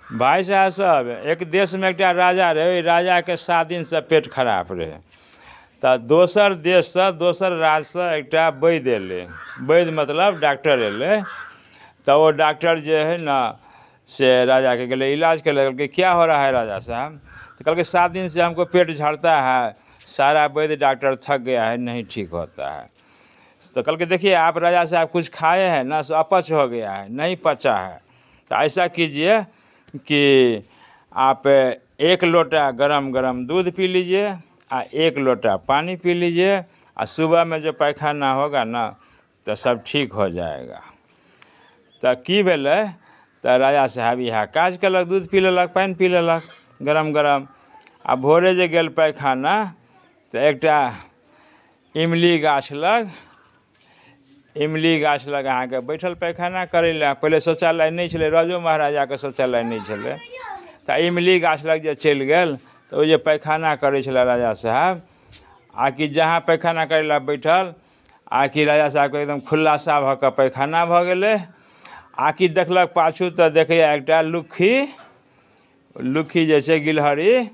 भाई साहब सब एक देश में एक राजा रहे, राजा के 7 दिन से पेट खराब रहे। तो दोसर देश से दोसर राज्य से एक वैद्य एले, वैद्य मतलब डॉक्टर एले। तो वो डॉक्टर जो है ना से राजा के गले इलाज के क्या हो रहा है राजा साहब? तो कल के 7 दिन से हमको पेट झड़ता है, सारा वैद्य डॉक्टर थक गया है, नहीं ठीक होता है। तो कल के देखिए आप राजा साहब कुछ खाए हैं ना, सो अपच हो गया है, नहीं पचा है। तो ऐसा कीजिए कि आप 1 लोटा गरम गरम दूध पी लीजिए और 1 लोटा पानी पी लीजिए, और सुबह में जो पैखाना होगा ना तो सब ठीक हो जाएगा। तो की भेलै? तो राजा साहब यह काज कलक, दूध पी लेलक, पानी पी लेलक गरम गरम। आ भोरे जे गेल पैखाना तो एकटा इमली गाछ लग अहाँ के बैठल पैखाना करे ला। पहले शौचालय नहीं छलै, राजो महाराजा के शौचालय नहीं छलै। तो इमली गाछ लग जे चलि गेल तो वो जे पैखाना करे छलै राजा साहब, आकि जहाँ पैखाना करे ला बैठल, आकि राजा साहब के एकदम खुलासा भ के पैखाना भ गेलै। आकि देखलक पाछू तो देखैया एकटा लुक्खी जे छै गिलहरी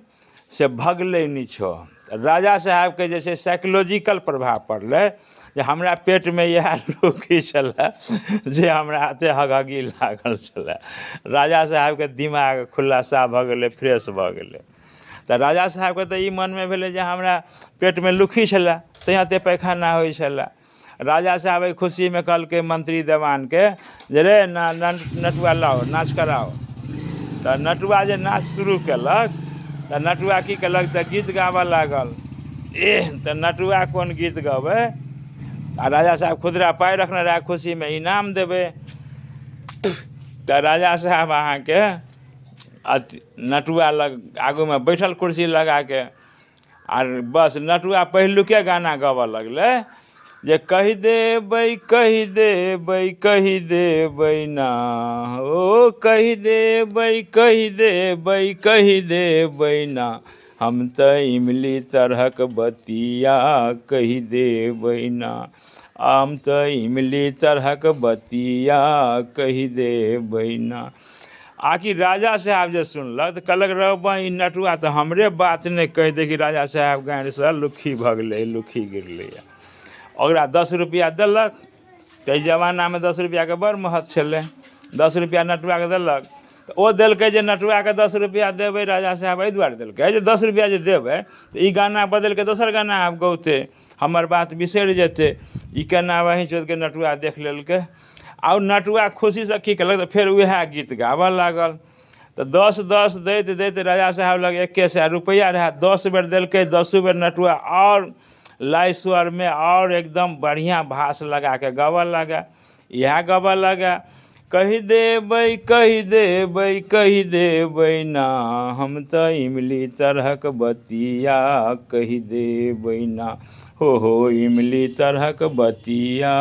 से भगलै नीचो। राजा साहब के जे छै साइकोलॉजिकल प्रभाव पड़लै जे हमरा पेट में यह लुक्खी छलै जे हमरा एते हगहगी लागल छलै। राजा साहब के दिमाग खुलासा भ गेलै, फ्रेश भ गेलै। तो राजा साहब के तो ई मन में भेलै जे हमरा पेट में लुक्खी छलै तैं एते पैखाना होइ छलै। राजा साहब एहि खुशी में कहलकै मंत्री देवान के जे रे नटुआ लाओ नाच कराओ। तो नटुआ जे नाच शुरू केलक तो नटुआ की केलक तो गीत गाबऽ लागल। तो नटुआ कोन गीत गाबै? आ राजा साहब खुदरा पाई रखने रहे, खुशी में इनाम देवे। तो राजा साहब अहाँ के नटुआ लग आगू में बैठल कुर्सी लगा के, और बस नटुआ पहिलुके गाना गाबऽ लगलै जे कही देबै ना, ओ कही देबै ना, हम तो इमली तरहक बतिया कही देबै ना, हम तो इमली तरहक बतिया कही देबै ना। आखिर राजा साहब जे सुनलक तो कहलक रौ ई नटुआ तो हमरे बात नहीं कह दे कि राजा साहब गाँव से लुक्खी भगलै, लुक्खी गिरलै। ओकरा 10 रुपया देलक। तो जमाना में 10 रुपया के बड़ महत्व छलै। 10 रुपया नटुआ के देलक। तो ओ देलकै जे नटुआ के 10 रुपया देबै राजा साहब एहि दुआरे देलकै जे 10 रुपया जे देबै तो ई गाना बदल के दोसर गाना आब गौते, हमर बात बिसरि जेतै। ई केना वही चोद के नटुआ देख लेलकै। और नटुआ खुशी से की केलक तो फिर वह गीत गाबऽ लागल। तो 10 दैत राजा साहब लग 100 रुपया रहा, 10 बेर देलकै। 10 बेर नटुआ और लय स्वर में और एकदम बढ़िया भाष लगा के गाबऽ लगा। यह गाबऽ लगा कही देबै ना, हम तो इमली तरहक बतिया कही देबै ना, हो इमली तरहक बतिया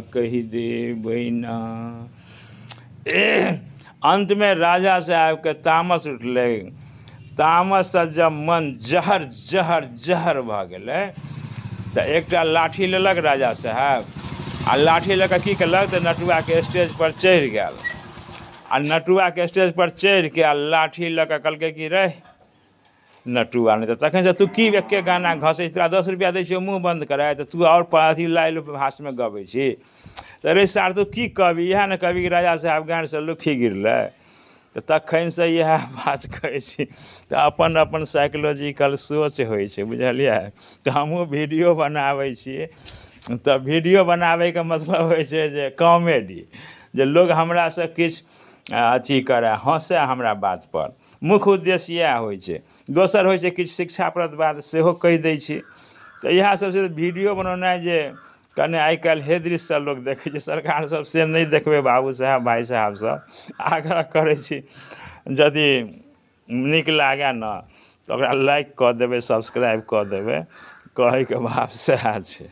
कही देबै ना। अंत में राजा साहब के तामस उठलै। तामस से जब मन जहर भ गेलै तो एकटा लाठी लेलक राजा साहब, आ लाठी लेकर की केलक तो नटुआ के स्टेज पर चढ़ि गेल। आ नटुआ के स्टेज पर चढ़ के आ लाठी लेकर कहलकै कि रे नटुआ, नहीं तो तखन से तू की एके गाना घसै, तोरा 10 रुपया दै छियौ मुँह बंद कराए, तो तू और अथी लाइल भाष में गबै छी। तो रे सार तू की कहबी? इएह ने कहबी कि राजा साहब गाँव से लुक्खी गिरलै। तो तखन से यह बात कहै छी। तो अपन अपन साइकोलॉजिकल सोच होइ छै, बुझलियै। तो हमहूँ वीडियो बनाबै छी। तो वीडियो बनाबै के मतलब होइ छै जे कॉमेडी, जे लोग हमरा से किछु अथी करे, हँसे हमरा बात पर। मुख्य उद्देश्य इएह होइ छै। दोसर होइ छै किछु शिक्षाप्रद बात सेहो कहि दै छी। तो इएह सबसे वीडियो बनौनाइ जे कने आइ काल्हि हे दृश्य से लोग देखै छै, सरकार सब से नहीं देखबै बाबू साहब भाई साहब सब। आग्रह करै छी यदि नीक लागे न तो ओकरा लाइक कऽ देबै, सब्सक्राइब कऽ देबै। कहैके भाव सएह छै।